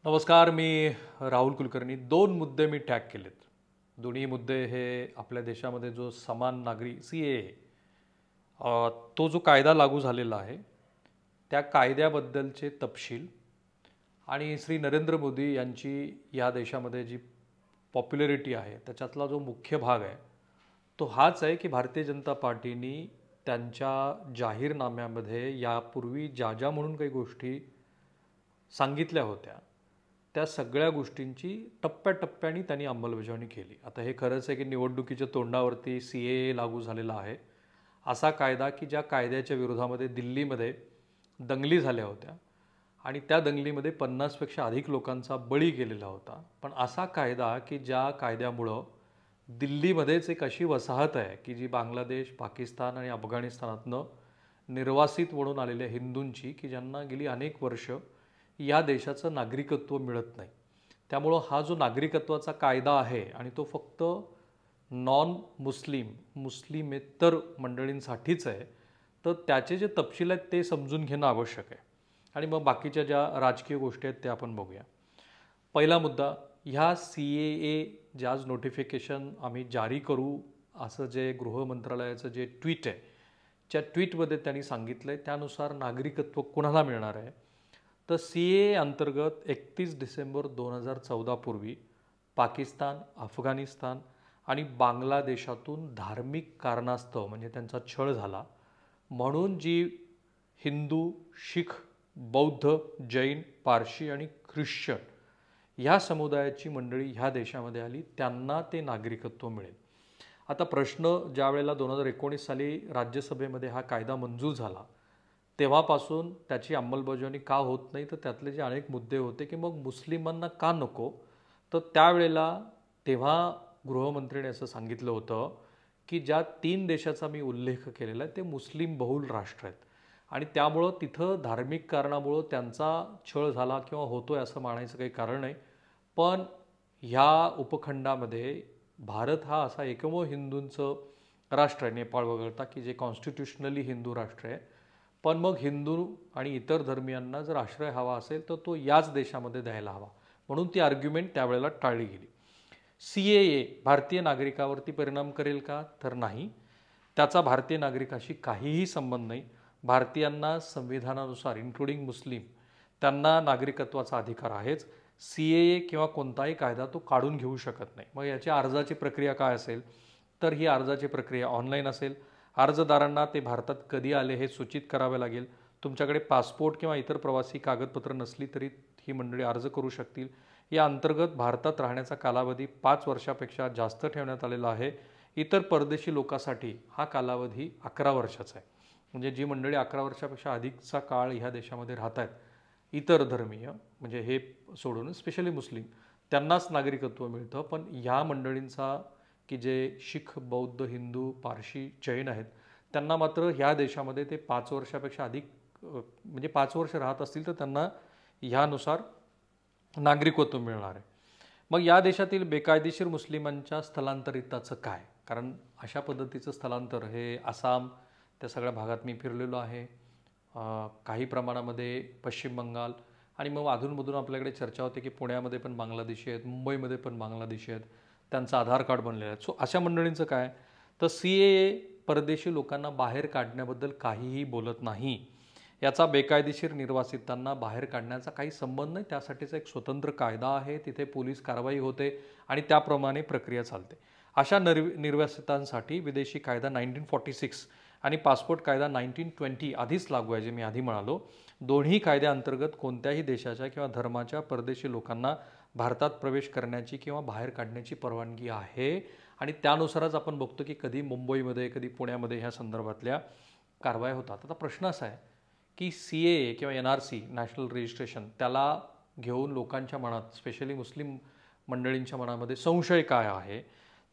नमस्कार. मी राहुल कुलकर्णी. दोन मुद्दे मी टॅग केलेत. दोन्ही मुद्दे हे आपल्या देशामध्ये जो समान नागरी CAA तो जो कायदा लागू झालेला आहे त्या कायद्याबद्दलचे तपशील आणि श्री नरेंद्र मोदी यांची या देशामध्ये जी पॉप्युलॅरिटी आहे त्याच्यातला जो मुख्य भाग आहे तो हाच आहे की भारतीय जनता पार्टीनी त्यांच्या जाहीरनाम्यामध्ये यापूर्वी ज्या म्हणून काही गोष्टी सांगितल्या होत्या त्या सगळ्या गोष्टींची टप्प्याटप्प्याने त्यांनी अंमलबजावणी केली. आता हे खरंच आहे की निवडणुकीच्या तोंडावरती CAA लागू झालेला आहे. असा कायदा की ज्या कायद्याच्या विरोधामध्ये दिल्लीमध्ये दंगली झाल्या होत्या आणि त्या दंगलीमध्ये 50पेक्षा अधिक लोकांचा बळी गेलेला होता. पण असा कायदा की ज्या कायद्यामुळं दिल्लीमध्येच एक अशी वसाहत आहे की जी बांगलादेश, पाकिस्तान आणि अफगाणिस्तानातनं निर्वासित म्हणून आलेल्या हिंदूंची की ज्यांना गेली अनेक वर्ष या देशाचं नागरिकत्व मिळत नाही. त्यामुळं हा जो नागरिकत्वाचा कायदा आहे आणि तो फक्त नॉन मुस्लिमेतर मंडळींसाठीच आहे, तर त्याचे जे तपशील आहेत ते समजून घेणं आवश्यक आहे. आणि मग बाकीच्या ज्या राजकीय गोष्टी आहेत त्या आपण बघूया. पहिला मुद्दा, ह्या CAA जे आज नोटिफिकेशन आम्ही जारी करू असं जे गृह मंत्रालयाचं जे ट्विट आहे त्या ट्विटमध्ये त्यांनी सांगितलं आहे त्यानुसार नागरिकत्व कुणाला मिळणार आहे. तर CAA अंतर्गत 31 डिसेंबर 2014 पूर्वी पाकिस्तान, अफगाणिस्तान आणि बांगलादेशातून धार्मिक कारणास्तव म्हणजे त्यांचा छळ झाला म्हणून जी हिंदू, शीख, बौद्ध, जैन, पारशी आणि ख्रिश्चन ह्या समुदायाची मंडळी ह्या देशामध्ये आली त्यांना ते नागरिकत्व मिळेल. आता प्रश्न ज्या वेळेला 2019 साली राज्यसभेमध्ये हा कायदा मंजूर झाला तेव्हापासून त्याची अंमलबजावणी का होत नाही, तर त्यातले जे अनेक मुद्दे होते की मग मुस्लिमांना का नको. तर त्यावेळेला तेव्हा गृहमंत्रीने असं सांगितलं होतं की ज्या 3 देशाचा मी उल्लेख केलेला आहे ते मुस्लिम बहुल राष्ट्र आहेत आणि त्यामुळं तिथं धार्मिक कारणामुळं त्यांचा छळ झाला किंवा होतोय असं मानायचं काही कारण नाही. पण ह्या उपखंडामध्ये भारत हा असा एकमेव हिंदूंचं राष्ट्र आहे नेपाळ वगळता की जे कॉन्स्टिट्युशनली हिंदू राष्ट्र आहे. पण मग हिंदू आणि इतर धर्मियांना जर आश्रय हवा असेल तर तो याच देशामध्ये द्यायला हवा म्हणून ती आर्ग्युमेंट त्यावेळेला टाळली गेली. CAA भारतीय नागरिकावरती परिणाम करेल का, तर नाही. त्याचा भारतीय नागरिकाशी काहीही संबंध नाही. भारतीयांना संविधानानुसार इन्क्लुडिंग मुस्लिम त्यांना नागरिकत्वाचा अधिकार आहेच. CAA किंवा कोणताही कायदा तो काढून घेऊ शकत नाही. मग याची अर्जाची प्रक्रिया काय असेल, तर ही अर्जाची प्रक्रिया ऑनलाईन असेल. अर्जदारांना ते भारतात कधी आले हे सूचित करावे लागेल. तुमच्याकडे पासपोर्ट किंवा इतर प्रवासी कागदपत्र नसली तरी ही मंडळी अर्ज करू शकतील. या अंतर्गत भारतात राहण्याचा कालावधी 5 वर्षापेक्षा जास्त ठेवण्यात आलेला आहे. इतर परदेशी लोकांसाठी हा कालावधी 11 वर्षाचा आहे. म्हणजे जी मंडळी 11 वर्षापेक्षा अधिकचा काळ ह्या देशामध्ये राहत आहेत इतर धर्मीय म्हणजे हे सोडून स्पेशली मुस्लिम त्यांनाच नागरिकत्व मिळतं. पण ह्या मंडळींचा की जे शीख, बौद्ध, हिंदू, पारशी, जैन आहेत त्यांना मात्र ह्या देशामध्ये ते 5 वर्षापेक्षा अधिक म्हणजे 5 वर्ष राहत असतील तर त्यांना ह्यानुसार नागरिकत्व मिळणार आहे. मग या देशातील बेकायदेशीर मुस्लिमांच्या स्थलांतरिताचं काय, कारण अशा पद्धतीचं स्थलांतर हे आसाम त्या सगळ्या भागात मी फिरलेलो आहे. काही प्रमाणामध्ये पश्चिम बंगाल आणि मग अधूनमधून आपल्याकडे चर्चा होते की पुण्यामध्ये पण बांगलादेशी आहेत, मुंबईमध्ये पण बांगलादेशी आहेत, त्यांचं आधार कार्ड बनलेलं आहे. सो अशा मंडळींचं काय, तर CAA परदेशी लोकांना बाहेर काढण्याबद्दल काहीही बोलत नाही. याचा बेकायदेशीर निर्वासितांना बाहेर काढण्याचा काही संबंध नाही. त्यासाठीचा एक स्वतंत्र कायदा आहे, तिथे पोलीस कारवाई होते आणि त्याप्रमाणे प्रक्रिया चालते. अशा निर्वासितांसाठी विदेशी कायदा 1946 आणि पासपोर्ट कायदा 1920 आधीच लागू आहे. जे मी आधी म्हणालो, दोन्ही कायद्याअंतर्गत कोणत्याही देशाच्या किंवा धर्माच्या परदेशी लोकांना भारतात प्रवेश करण्याची किंवा बाहेर काढण्याची परवानगी आहे. आणि त्यानुसारच आपण बघतो की कधी मुंबईमध्ये कधी पुण्यामध्ये ह्या संदर्भातल्या कारवाया होतात. आता प्रश्न असा आहे की CAA किंवा NRC नॅशनल रजिस्ट्रेशन त्याला घेऊन लोकांच्या मनात स्पेशली मुस्लिम मंडळींच्या मनामध्ये संशय काय आहे.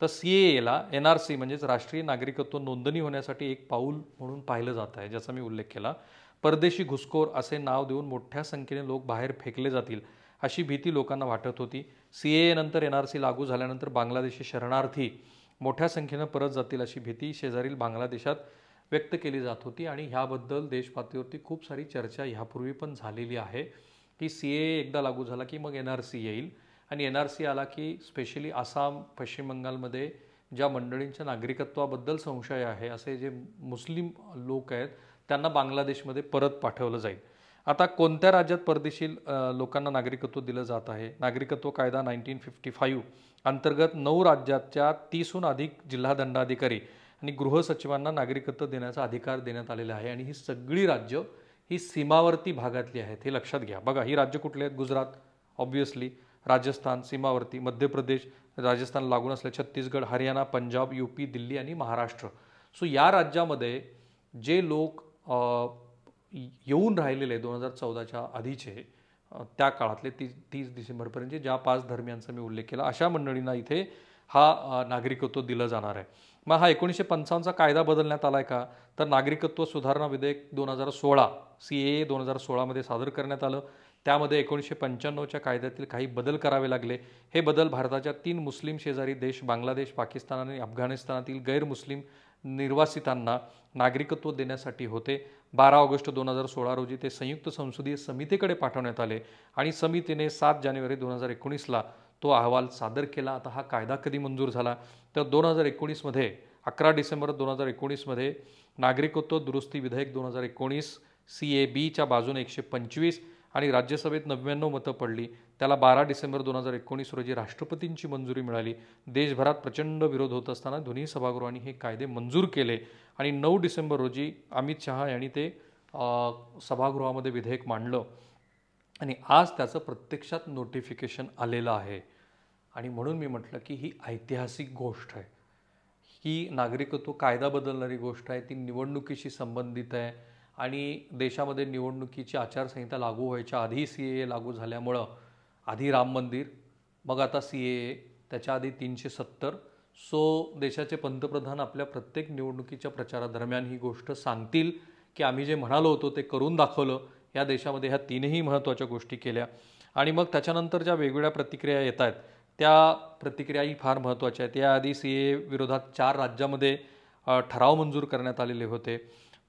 तर CAAला NRC म्हणजेच राष्ट्रीय नागरिकत्व नोंदणी होण्यासाठी एक पाऊल म्हणून पाहिलं जात आहे, ज्याचा मी उल्लेख केला. परदेशी घुसखोर असे नाव देऊन मोठ्या संख्येने लोक बाहेर फेकले जातील अशी भीती लोकांना वाटत होती. CAA नंतर NRC लागू झाल्यानंतर बांगलादेशी शरणार्थी मोठ्या संख्येनं परत जातील अशी भीती शेजारील बांगलादेशात व्यक्त केली जात होती आणि ह्याबद्दल देशपातळीवरती खूप सारी चर्चा ह्यापूर्वी पण झालेली आहे. की CAA एकदा लागू झाला की मग NRC येईल आणि NRC आला की स्पेशली आसाम पश्चिम बंगालमध्ये ज्या मंडळींच्या नागरिकत्वाबद्दल संशय आहे असे जे मुस्लिम लोक आहेत त्यांना बांगलादेशमध्ये परत पाठवलं जाईल. आता कोणत्या राज्यात परदेशी लोकांना नागरिकत्व दिलं जात आहे? नागरिकत्व कायदा 1955 अंतर्गत 9 राज्याच्या 30हून अधिक जिल्हा दंडाधिकारी आणि गृहसचिवांना नागरिकत्व देण्याचा अधिकार देण्यात आलेला आहे आणि ही सगळी राज्य ही सीमावर्ती भागातली आहेत, हे लक्षात घ्या. बघा ही राज्य कुठली आहेत? गुजरात ऑब्व्हियसली, राजस्थान सीमावर्ती, मध्य प्रदेश, राजस्थान लागून असले छत्तीसगड, हरियाणा, पंजाब, UP, दिल्ली आणि महाराष्ट्र. सो या राज्यामध्ये जे लोक येऊन राहिलेले 2014च्या आधीचे त्या काळातले 30 डिसेंबरपर्यंत ज्या 5 धर्मियांचा मी उल्लेख केला अशा मंडळींना इथे हा नागरिकत्व दिलं जाणार आहे. मग हा 1955चा कायदा बदलण्यात आलाय का? तर नागरिकत्व सुधारणा विधेयक 2016 CAA 2016 सादर करण्यात आलं. त्यामध्ये 1995च्या कायद्यातील काही बदल करावे लागले. हे बदल भारताच्या 3 मुस्लिम शेजारी देश बांगलादेश, पाकिस्तान आणि अफगाणिस्तानातील गैरमुस्लिम निर्वासितांना नागरिकत्व देण्यासाठी होते. 12 ऑगस्ट 2016 रोजी ते संयुक्त संसदीय समितीकडे पाठवण्यात आले आणि समितीने 7 जानेवारी 2019ला तो अहवाल सादर केला. आता हा कायदा कधी मंजूर झाला? तर 2019मध्ये 11 डिसेंबर 2019मध्ये नागरिकत्व दुरुस्ती विधेयक 2019 CABच्या बाजूने 125 आणि राज्यसभेत 99 मतं पडली. त्याला 12 डिसेंबर 2019 रोजी राष्ट्रपतींची मंजुरी मिळाली. देशभरात प्रचंड विरोध होत असताना दोन्ही सभागृहांनी हे कायदे मंजूर केले आणि 9 डिसेंबर रोजी अमित शहा यांनी ते सभागृहामध्ये विधेयक मांडलं आणि आज त्याचं प्रत्यक्षात नोटिफिकेशन आलेलं आहे. आणि म्हणून मी म्हटलं की ही ऐतिहासिक गोष्ट आहे. ही नागरिकत्व कायदा बदलणारी गोष्ट आहे. ती निवडणुकीशी संबंधित आहे आणि देशामध्ये निवडणुकीची आचारसंहिता लागू व्हायच्या आधी CAA लागू झाल्यामुळं आधी राम मंदिर, मग आता CAA, त्याच्या आधी 370. सो देशाचे पंतप्रधान आपल्या प्रत्येक निवडणुकीच्या प्रचारादरम्यान ही गोष्ट सांगतील की आम्ही जे म्हणालो होतो ते करून दाखवलं. या देशामध्ये ह्या 3ही महत्त्वाच्या गोष्टी केल्या आणि मग त्याच्यानंतर ज्या वेगवेगळ्या प्रतिक्रिया येत आहेत त्या प्रतिक्रियाही फार महत्त्वाच्या आहेत. याआधी CAA विरोधात 4 राज्यामध्ये ठराव मंजूर करण्यात आलेले होते,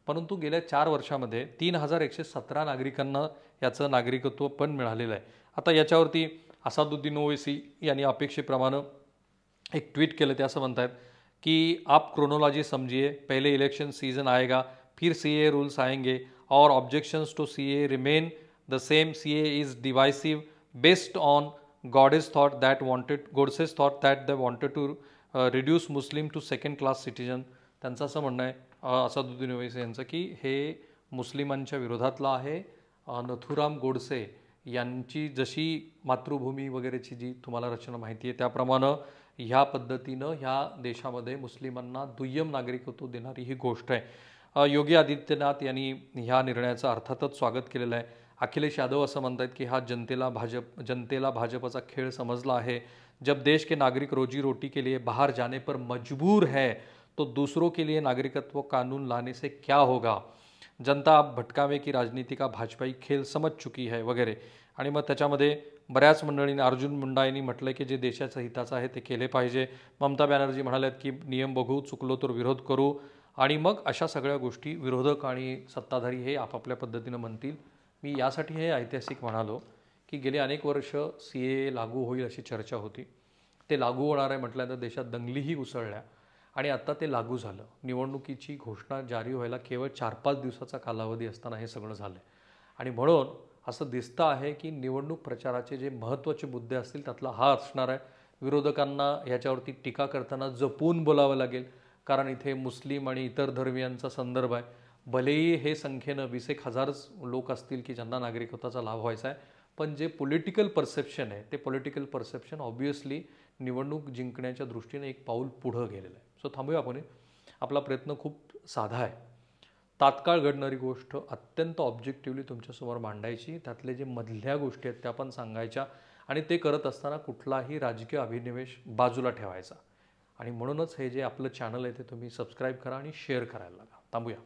परंतु गेल्या 4 वर्षामध्ये 3117 नागरिकांना याचं नागरिकत्व पण मिळालेलं आहे. आता याच्यावरती असादुद्दीन ओवैसी यांनी अपेक्षेप्रमाणे एक ट्वीट केलं. ते असं म्हणतात की आप क्रोनोलॉजी समझिए, पहले इलेक्शन सीजन आएगा, फिर CAA रूल्स आएंगे और objections to CAA remain the same. CAA is divisive based on Godse's thought that they wanted to reduce Muslim to second class citizen. त्यांचं असं म्हणणं आहे असादुद्दीन ओवैसी यांचं की हे मुस्लिमांच्या विरोधातलं आहे. नथुराम गोडसे यांची जशी मातृभूमी वगैरेची जी तुम्हाला रचना माहिती आहे त्याप्रमाणे ह्या पद्धतीनं ह्या देशामध्ये मुस्लिमांना दुय्यम नागरिकत्व देणारी ही गोष्ट आहे. योगी आदित्यनाथ यांनी ह्या निर्णयाचं अर्थातच स्वागत केलेलं आहे. अखिलेश यादव असं म्हणतात की हा जनतेला भाजपचा खेळ समजला आहे. जब देश के नागरिक रोजी रोटी के लिए बाहर जाने पर मजबूर है तो दूसरों के लिए नागरिकत्व कानून लाने से क्या होगा. जनता अब भटकावे की राजनीति का भाजपाई खेळ समज चुकी है वगैरे. आणि मग त्याच्यामध्ये बऱ्याच मंडळींनी अर्जुन मुंडा यांनी म्हटलं की जे देशाच्या हिताचं आहे ते केले पाहिजे. ममता बॅनर्जी म्हणाल्यात की नियम बघू, चुकलो तर विरोध करू. आणि मग अशा सगळ्या गोष्टी विरोधक आणि सत्ताधारी हे आपापल्या पद्धतीनं म्हणतील. मी यासाठी हे ऐतिहासिक म्हणालो की गेली अनेक वर्ष CAA लागू होईल अशी चर्चा होती. ते लागू होणार आहे म्हटल्यानंतर देशात दंगलीही उसळल्या आणि आता ते लागू झालं. निवडणुकीची घोषणा जारी व्हायला केवळ 4-5 दिवसाचा कालावधी असताना हे सगळं झालं आणि म्हणून असं दिसतं आहे की निवडणूक प्रचाराचे जे महत्त्वाचे मुद्दे असतील त्यातला हा असणार आहे. विरोधकांना ह्याच्यावरती टीका करताना जपून बोलावं लागेल कारण इथे मुस्लिम आणि इतर धर्मियांचा संदर्भ आहे. भलेही हे संख्येनं 20,000 लोक असतील की ज्यांना नागरिकत्वाचा लाभ व्हायचा आहे, पण जे पॉलिटिकल परसेप्शन आहे ते पॉलिटिकल परसेप्शन ऑब्व्हियसली निवडणूक जिंकण्याच्या दृष्टीने एक पाऊल पुढं गेलेलं आहे. सो थांबूया आपण. आपला प्रयत्न खूप साधा आहे. तात्काळ घडणारी गोष्ट अत्यंत ऑब्जेक्टिव्हली तुमच्यासमोर मांडायची, त्यातले जे मधल्या गोष्टी आहेत त्या पण सांगायच्या आणि ते करत असताना कुठलाही राजकीय अभिनिवेश बाजूला ठेवायचा. आणि म्हणूनच हे जे आपलं चॅनल आहे ते तुम्ही सबस्क्राईब करा आणि शेअर करायला लागा. थांबूया.